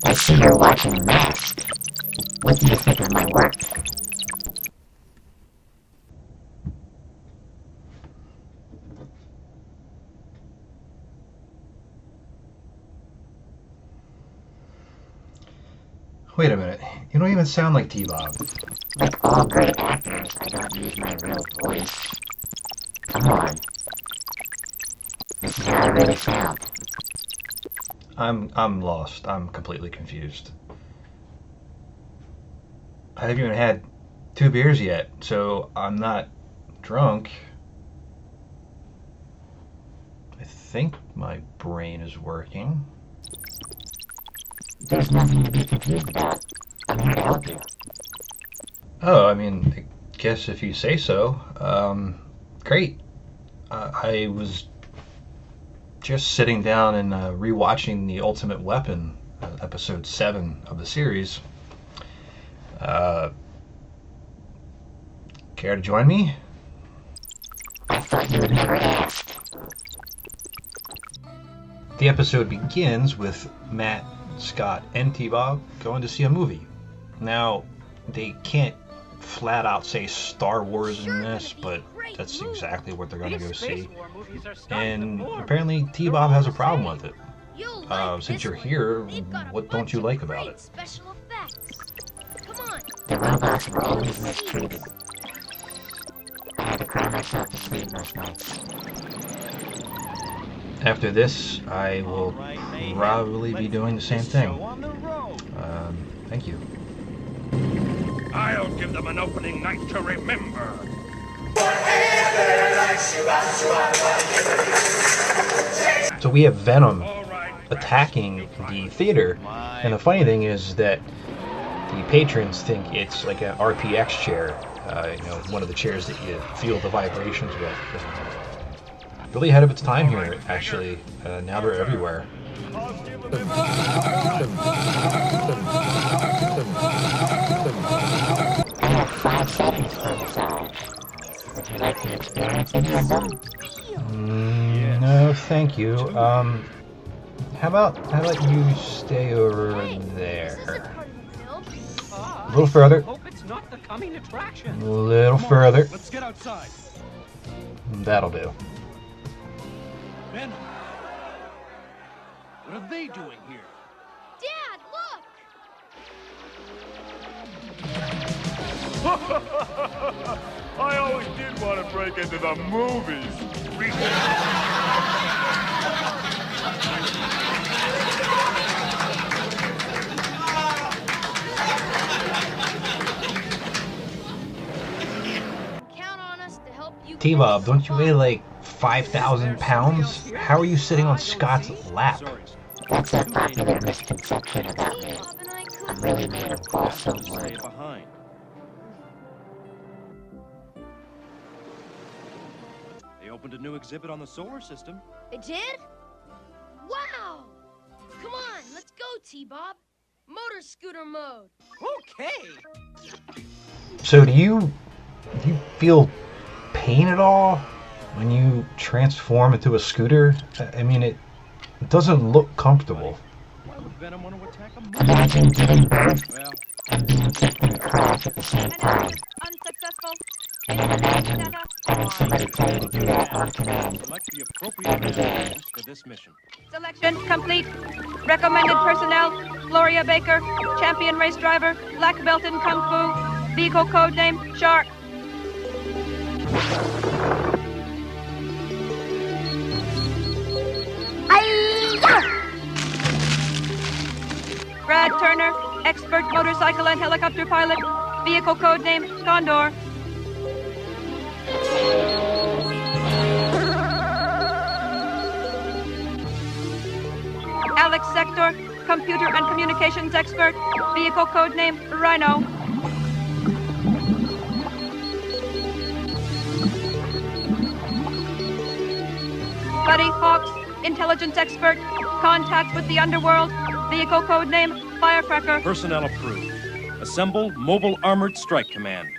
I see you're watching M.A.S.K. What do you think of my work? Wait a minute. You don't even sound like T-Bob. Like all great actors, I don't use my real voice. Come on. This is how I really sound. I'm lost. I'm completely confused. I haven't even had 2 beers yet, so I'm not drunk. I think my brain is working. There's nothing to be confused about. I'm here to help you. Oh, I mean, I guess if you say so. Great. I was just sitting down and rewatching The Ultimate Weapon, episode 7 of the series. Care to join me? I thought you would never ask. The episode begins with Matt, Scott, and T-Bob going to see a movie. Now, they can't flat out say Star Wars in this, but that's exactly what they're going to go see. And apparently T-Bob has a problem with it. Since you're here, what don't you like about it? The robots were always mistreated. I had to cry myself to sleep most nights. After this, I will probably be doing the same thing. Thank you. I'll give them an opening night to remember. So we have Venom attacking the theater, and the funny thing is that the patrons think it's like an RPX chair, one of the chairs that you feel the vibrations with. Really ahead of its time here, actually. Now they're everywhere. I have 5 seconds for massage. Would you like to experience any of them? No, thank you. How about you stay over there? A little further. A little further. Let's get outside. That'll do. Venom. What are they doing here? Dad, look! I always did want to break into the movies. Count on us to help you. T-Bob, don't you weigh like 5,000 pounds? How are you sitting on Scott's lap? That's a popular misconception about me. I'm really made of balsa wood. Behind. They opened a new exhibit on the solar system. They did? Wow! Come on, let's go, T-Bob. Motor scooter mode. Okay. So do you feel pain at all when you transform into a scooter? I mean, it doesn't look comfortable. Why would Venom want to attack a Imagine giving birth Well, and being kicked in the crotch at the same time. Unsuccessful. And then imagine having somebody tell you to do that on command. select the appropriate candidates for this mission. Selection complete. Recommended personnel: Gloria Baker, champion race driver, black belt in Kung Fu. Vehicle code name: Shark. Brad Turner, expert motorcycle and helicopter pilot. Vehicle code name: Condor. Alex Sector, computer and communications expert. Vehicle code name: Rhino. Buddy Hawks, intelligence expert. Contact with the underworld. Vehicle code name: Firecracker. Personnel approved. Assemble Mobile Armored Strike Command.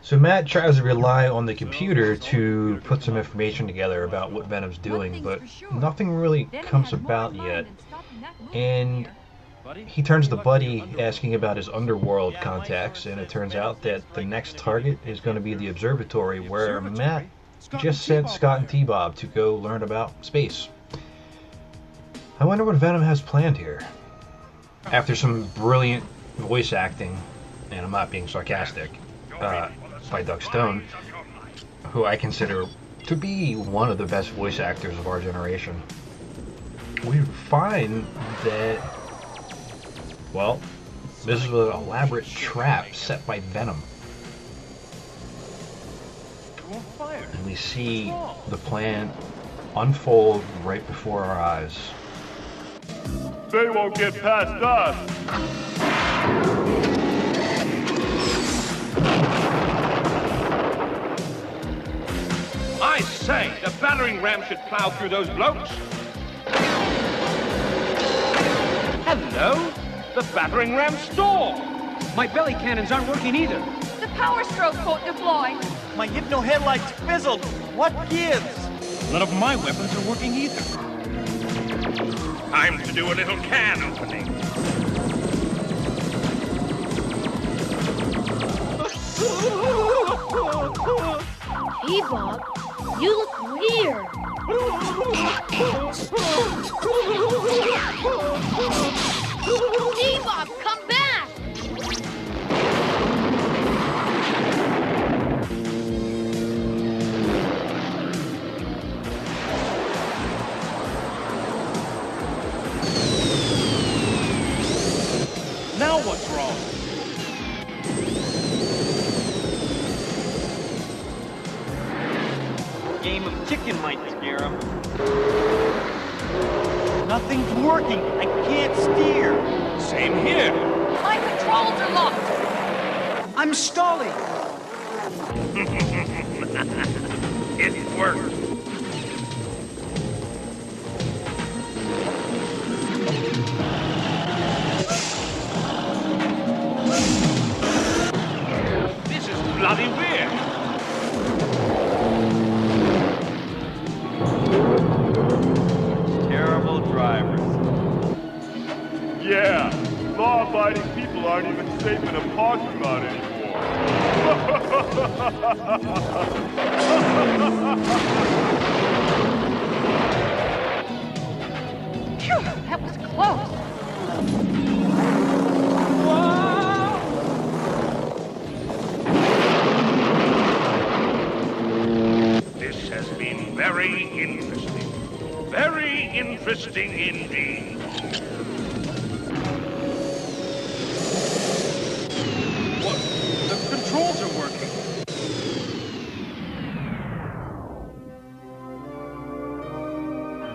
So Matt tries to rely on the computer to put some information together about what Venom's doing, but nothing really comes about yet. And he turns to Buddy asking about his underworld contacts, and it turns out that the next target is going to be the observatory where Matt just sent Scott and T-Bob to go learn about space. I wonder what Venom has planned here. After some brilliant voice acting, and I'm not being sarcastic, by Doug Stone, who I consider to be one of the best voice actors of our generation, we find that, well, this is an elaborate trap set by Venom. And we see the plan unfold right before our eyes. They won't get past us. I say, the battering ram should plow through those blokes. Hello? The battering ram stalled. My belly cannons aren't working either. The power stroke won't deploy. My hypno headlights fizzled. What gives? None of my weapons are working either. Time to do a little can opening. T-Bob, you look weird. T-Bob, come back! Now what's wrong? Game of chicken might scare him. Nothing's working. I can't steer. Same here. My controls are locked. I'm stalling. It worked. This is bloody weird. Terrible drivers. Yeah, law-abiding people aren't even safe in a parking lot anymore. Phew, that was close. This has been very interesting. Very interesting indeed. What? The controls are working.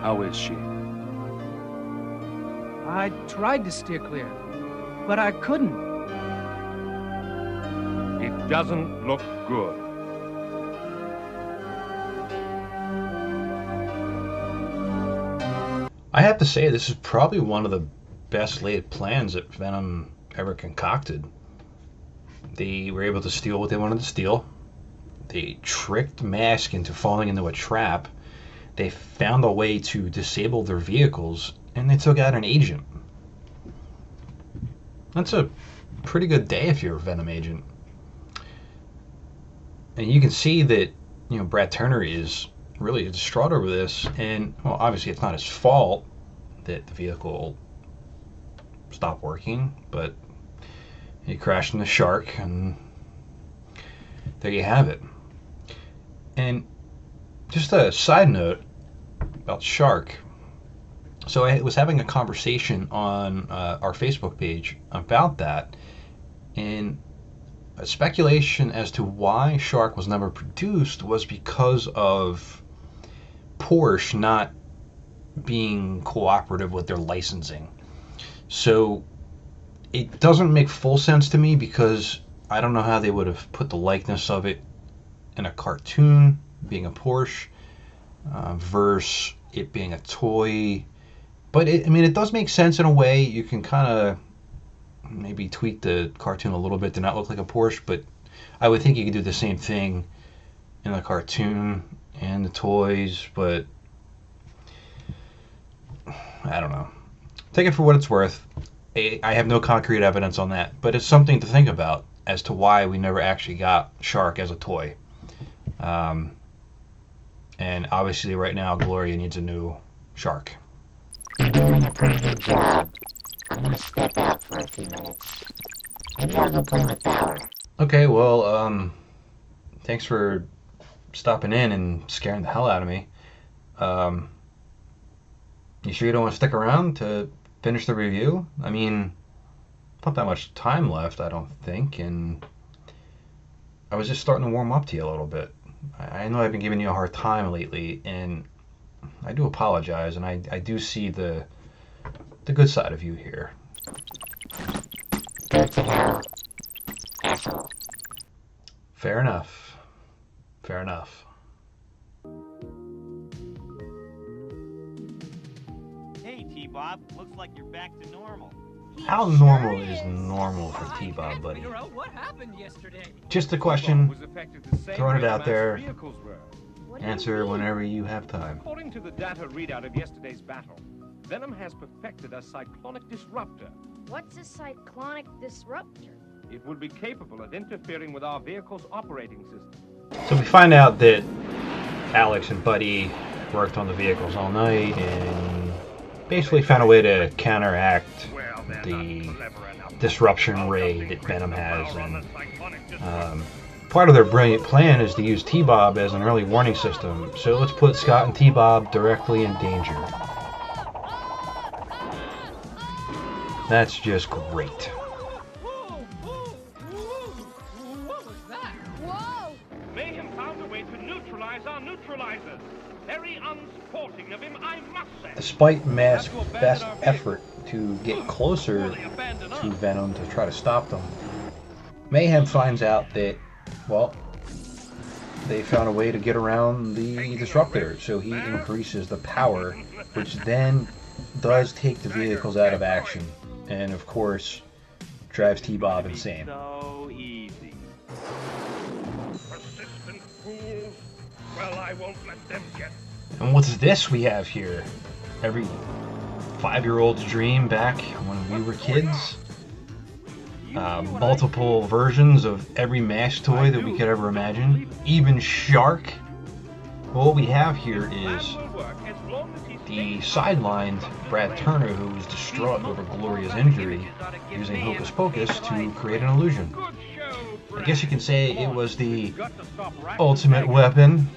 How is she? I tried to steer clear, but I couldn't. It doesn't look good. I have to say, this is probably one of the best laid plans that Venom ever concocted. They were able to steal what they wanted to steal. They tricked M.A.S.K into falling into a trap. They found a way to disable their vehicles, and they took out an agent. That's a pretty good day if you're a Venom agent. And you can see that, you know, Brad Turner is really distraught over this, and well, obviously it's not his fault that the vehicle stopped working, but he crashed into Shark, and there you have it. And just a side note about Shark. So I was having a conversation on our Facebook page about that, and a speculation as to why Shark was never produced was because of Porsche not being cooperative with their licensing. So it doesn't make full sense to me, because I don't know how they would have put the likeness of it in a cartoon being a Porsche versus it being a toy. But I mean, it does make sense in a way. You can kind of maybe tweak the cartoon a little bit to not look like a Porsche, but I would think you could do the same thing in the cartoon and the toys, but I don't know. Take it for what it's worth. I have no concrete evidence on that, but it's something to think about as to why we never actually got Shark as a toy. And obviously right now Gloria needs a new Shark. You're doing a pretty good job. I'm gonna step out for a few minutes. Maybe I'll go play with Bauer. Okay, well, thanks for stopping in and scaring the hell out of me. You sure you don't want to stick around to finish the review? I mean, not that much time left, I don't think, and I was just starting to warm up to you a little bit. I know I've been giving you a hard time lately, and I do apologize, and I do see the good side of you here. Go to hell, asshole. Fair enough. Fair enough. Hey, T-Bob. Looks like you're back to normal. How normal is normal for T-Bob, buddy? What happened yesterday? Just a question. Throwing it out there. Answer whenever you have time. According to the data readout of yesterday's battle, Venom has perfected a cyclonic disruptor. What's a cyclonic disruptor? It will be capable of interfering with our vehicle's operating system. So we find out that Alex and Buddy worked on the vehicles all night and basically found a way to counteract the disruption ray that Venom has. And part of their brilliant plan is to use T-Bob as an early warning system. So let's put Scott and T-Bob directly in danger. That's just great. What was that? Whoa! Mayhem found a way to neutralize our neutralizers. Very unsporting of him, I must say. Despite M.A.S.K's best effort to get closer to Venom to try to stop them, Mayhem finds out that, well, they found a way to get around the disruptor, so he increases the power, which then does take the vehicles out of action, and of course, drives T-Bob insane. So easy. Persistent fools. Well, I won't let them get. And what's this we have here? Every 5-year-old's dream back when we were kids? Multiple versions of every M.A.S.K toy that we could ever imagine. Even Shark. Well, what we have here is the sidelined Brad Turner, who was distraught over Gloria's injury, using Hocus Pocus to create an illusion. I guess you can say it was the ultimate weapon.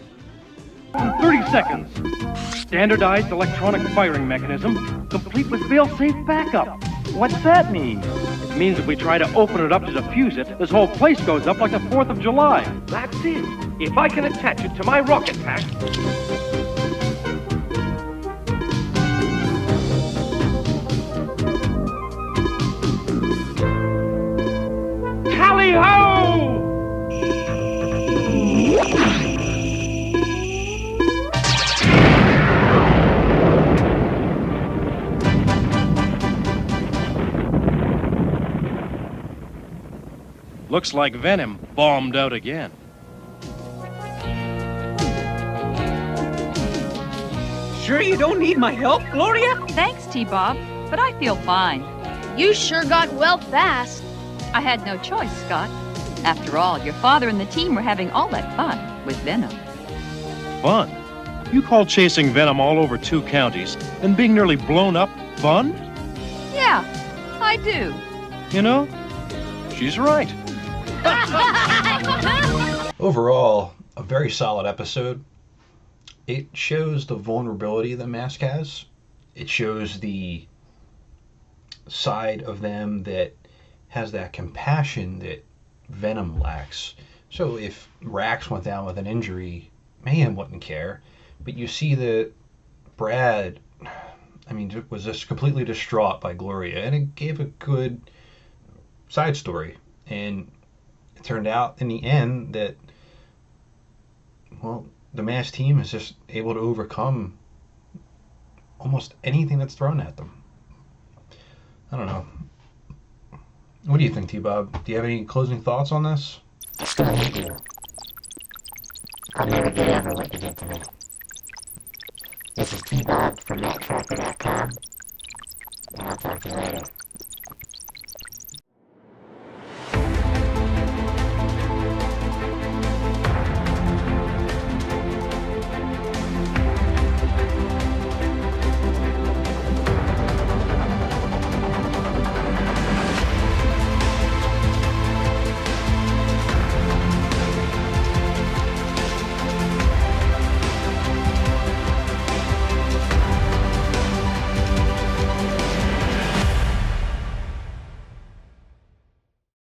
In 30 seconds. Standardized electronic firing mechanism, complete with fail-safe backup. What's that mean? It means if we try to open it up to defuse it, this whole place goes up like the 4th of July. That's it. If I can attach it to my rocket pack. Tally-ho! Looks like Venom bombed out again. Sure you don't need my help, Gloria? Thanks, T-Bob, but I feel fine. You sure got well fast. I had no choice, Scott. After all, your father and the team were having all that fun with Venom. Fun? You call chasing Venom all over 2 counties and being nearly blown up fun? Yeah, I do. You know, she's right. Overall, a very solid episode. It shows the vulnerability that M.A.S.K has. It shows the side of them that has that compassion that Venom lacks. So if Rax went down with an injury, Mayhem wouldn't care. But you see that Brad, I mean, was just completely distraught by Gloria, and it gave a good side story. And it turned out in the end that, well, the M.A.S.K team is just able to overcome almost anything that's thrown at them. I don't know. What do you think, T-Bob? Do you have any closing thoughts on this? Just go ahead, you. I'll never get over what you did to me. This is T-Bob from Matt-Trakker.com, and I'll talk to you later.